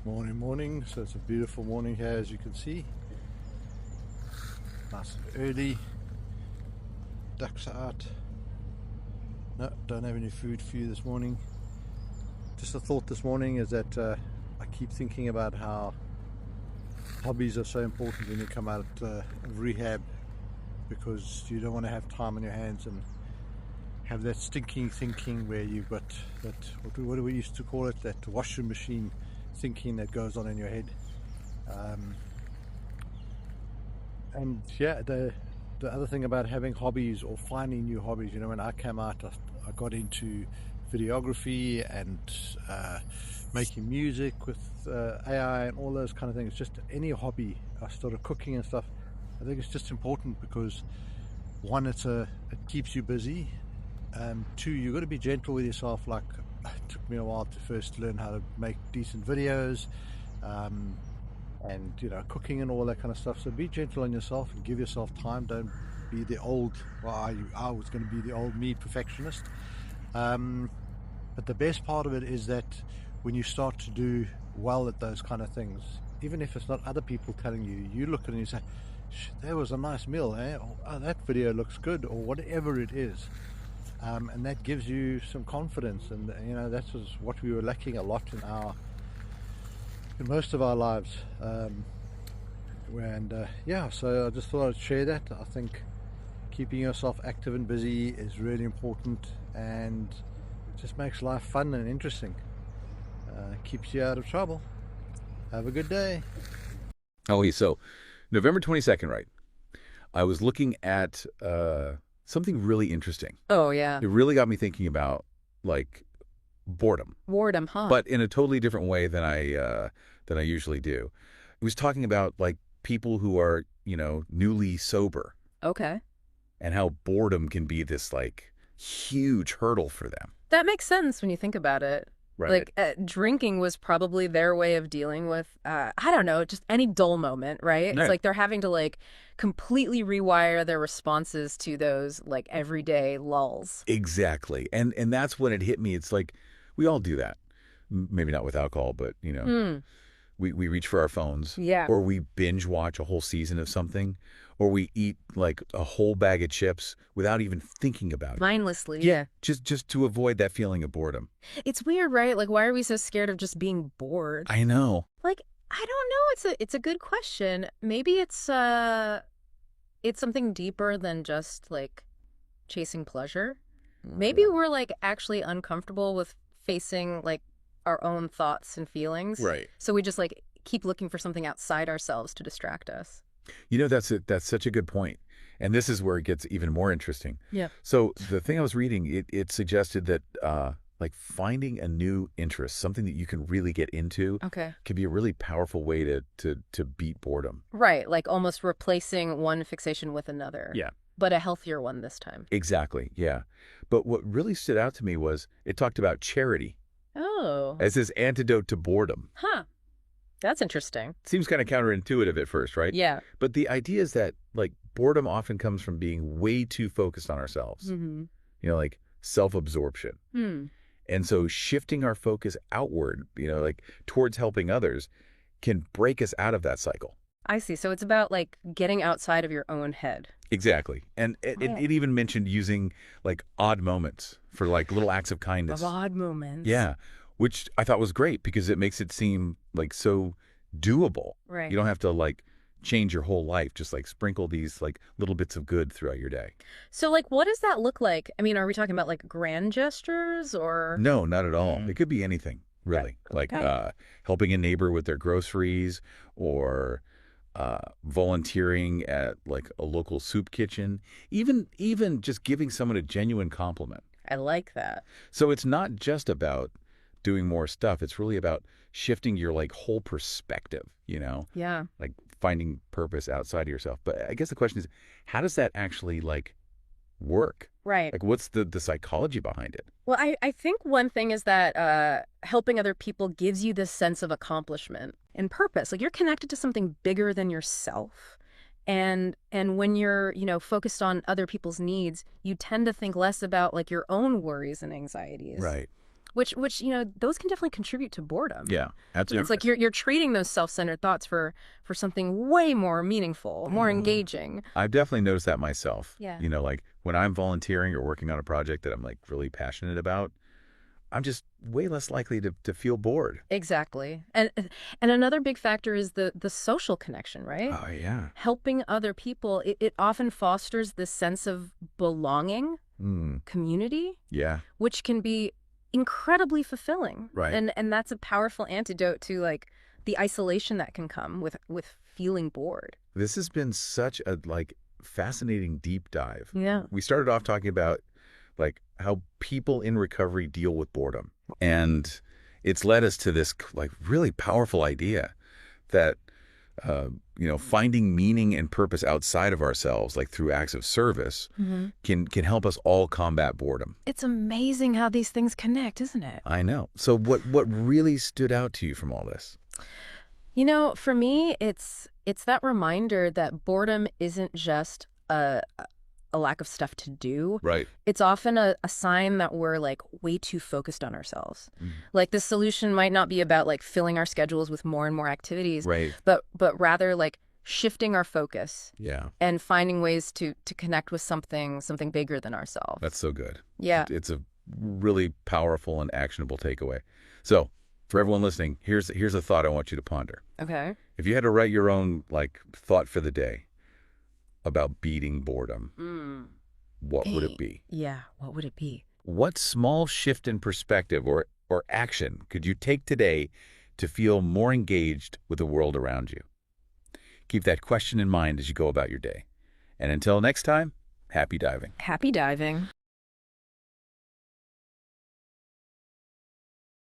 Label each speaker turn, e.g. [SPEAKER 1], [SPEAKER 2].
[SPEAKER 1] Morning, morning. So it's a beautiful morning here, as you can see. Nice and early. Ducks are out. No, don't have any food for you this morning. Just a thought this morning is that I keep thinking about how hobbies are so important when you come out of rehab, because you don't want to have time on your hands and have that stinking thinking where you've got that, what do we used to call it, that washing machine thinking that goes on in your head. And yeah, the other thing about having hobbies or finding new hobbies, when I came out, I got into videography and making music with AI and all those kind of things. Just any hobby. I started cooking and stuff. I think it's just important because one, it keeps you busy. Two, you've got to be gentle with yourself. Like, it took me a while to first learn how to make decent videos, and cooking and all that kind of stuff. So be gentle on yourself and give yourself time. Don't be the old, I was going to be the old me perfectionist. But the best part of it is that when you start to do well at those kind of things, even if it's not other people telling you, you look at it and you say, that was a nice meal, eh? Or, oh, that video looks good, or whatever it is. And that gives you some confidence, and that's what we were lacking a lot in most of our lives. So I just thought I'd share that. I think keeping yourself active and busy is really important, and it just makes life fun and interesting. Keeps you out of trouble. Have a good day.
[SPEAKER 2] So November 22nd, right? I was looking at something really interesting.
[SPEAKER 3] Oh, yeah.
[SPEAKER 2] It really got me thinking about, like, boredom.
[SPEAKER 3] Boredom, huh?
[SPEAKER 2] But in a totally different way than I usually do. It was talking about, like, people who are, newly sober.
[SPEAKER 3] Okay.
[SPEAKER 2] And how boredom can be this, like, huge hurdle for them.
[SPEAKER 3] That makes sense when you think about it.
[SPEAKER 2] Right.
[SPEAKER 3] Like, drinking was probably their way of dealing with, I don't know, just any dull moment, right?
[SPEAKER 2] Right.
[SPEAKER 3] It's like they're having to, like, completely rewire their responses to those, like, everyday lulls.
[SPEAKER 2] Exactly. And that's when it hit me. It's like, we all do that. Maybe not with alcohol, but, we reach for our phones.
[SPEAKER 3] Yeah.
[SPEAKER 2] Or we binge watch a whole season of something. Or we eat, like, a whole bag of chips without even thinking about it.
[SPEAKER 3] Mindlessly.
[SPEAKER 2] Yeah. Just to avoid that feeling of boredom.
[SPEAKER 3] It's weird, right? Like, why are we so scared of just being bored?
[SPEAKER 2] I know.
[SPEAKER 3] Like, I don't know. It's a good question. Maybe it's something deeper than just, like, chasing pleasure. Maybe we're, like, actually uncomfortable with facing, like, our own thoughts and feelings.
[SPEAKER 2] Right.
[SPEAKER 3] So we just, like, keep looking for something outside ourselves to distract us.
[SPEAKER 2] That's such a good point. And this is where it gets even more interesting.
[SPEAKER 3] Yeah.
[SPEAKER 2] So the thing I was reading, it suggested that like finding a new interest, something that you can really get into,
[SPEAKER 3] Okay.
[SPEAKER 2] can be a really powerful way to beat boredom.
[SPEAKER 3] Right. Like almost replacing one fixation with another.
[SPEAKER 2] Yeah.
[SPEAKER 3] But a healthier one this time.
[SPEAKER 2] Exactly. Yeah. But what really stood out to me was it talked about charity
[SPEAKER 3] Oh.
[SPEAKER 2] as this antidote to boredom.
[SPEAKER 3] Huh. That's interesting.
[SPEAKER 2] Seems kind of counterintuitive at first, right?
[SPEAKER 3] Yeah.
[SPEAKER 2] But the idea is that, like, boredom often comes from being way too focused on ourselves.
[SPEAKER 3] Mm-hmm.
[SPEAKER 2] Like self-absorption.
[SPEAKER 3] Hmm.
[SPEAKER 2] And so shifting our focus outward, like towards helping others, can break us out of that cycle.
[SPEAKER 3] I see. So it's about, like, getting outside of your own head.
[SPEAKER 2] Exactly. And it even mentioned using, like, odd moments for, like, little acts of kindness.
[SPEAKER 3] Of odd moments.
[SPEAKER 2] Yeah. Which I thought was great because it makes it seem, like, so doable.
[SPEAKER 3] Right.
[SPEAKER 2] You don't have to, like, change your whole life. Just, like, sprinkle these, like, little bits of good throughout your day.
[SPEAKER 3] So, like, what does that look like? I mean, are we talking about, like, grand gestures or?
[SPEAKER 2] No, not at all. It could be anything, really. Like helping a neighbor with their groceries, or volunteering at, like, a local soup kitchen, even just giving someone a genuine compliment.
[SPEAKER 3] I like that.
[SPEAKER 2] So it's not just about doing more stuff. It's really about shifting your, like, whole perspective,
[SPEAKER 3] Yeah.
[SPEAKER 2] like finding purpose outside of yourself. But I guess the question is, how does that actually, like, work?
[SPEAKER 3] Right.
[SPEAKER 2] Like, what's the psychology behind it?
[SPEAKER 3] Well, I think one thing is that helping other people gives you this sense of accomplishment and purpose. Like, you're connected to something bigger than yourself. And when you're, focused on other people's needs, you tend to think less about, like, your own worries and anxieties.
[SPEAKER 2] Right.
[SPEAKER 3] which those can definitely contribute to boredom.
[SPEAKER 2] Yeah, absolutely.
[SPEAKER 3] It's like you're trading those self-centered thoughts for something way more meaningful, more engaging.
[SPEAKER 2] I've definitely noticed that myself.
[SPEAKER 3] Yeah.
[SPEAKER 2] Like when I'm volunteering or working on a project that I'm like really passionate about, I'm just way less likely to feel bored.
[SPEAKER 3] Exactly. And another big factor is the social connection, right?
[SPEAKER 2] Oh, yeah.
[SPEAKER 3] Helping other people, it often fosters this sense of belonging, community,
[SPEAKER 2] Yeah.
[SPEAKER 3] which can be incredibly fulfilling.
[SPEAKER 2] Right.
[SPEAKER 3] And that's a powerful antidote to like the isolation that can come with feeling bored.
[SPEAKER 2] This has been such a fascinating deep dive.
[SPEAKER 3] Yeah.
[SPEAKER 2] We started off talking about how people in recovery deal with boredom. And it's led us to this really powerful idea that, finding meaning and purpose outside of ourselves, like through acts of service, can help us all combat boredom.
[SPEAKER 3] It's amazing how these things connect, isn't it?
[SPEAKER 2] I know. So what really stood out to you from all this?
[SPEAKER 3] For me, it's that reminder that boredom isn't just a lack of stuff to do.
[SPEAKER 2] Right.
[SPEAKER 3] It's often a sign that we're like way too focused on ourselves. Like the solution might not be about like filling our schedules with more and more activities,
[SPEAKER 2] Right.
[SPEAKER 3] but rather like shifting our focus.
[SPEAKER 2] Yeah.
[SPEAKER 3] And finding ways to connect with something bigger than ourselves.
[SPEAKER 2] That's so good.
[SPEAKER 3] Yeah.
[SPEAKER 2] It's a really powerful and actionable takeaway. So for everyone listening, here's a thought I want you to ponder.
[SPEAKER 3] Okay.
[SPEAKER 2] If you had to write your own thought for the day about beating boredom, what would it be?
[SPEAKER 3] Yeah, what would it be?
[SPEAKER 2] What small shift in perspective or action could you take today to feel more engaged with the world around you? Keep that question in mind as you go about your day. And until next time, happy diving.
[SPEAKER 3] Happy diving.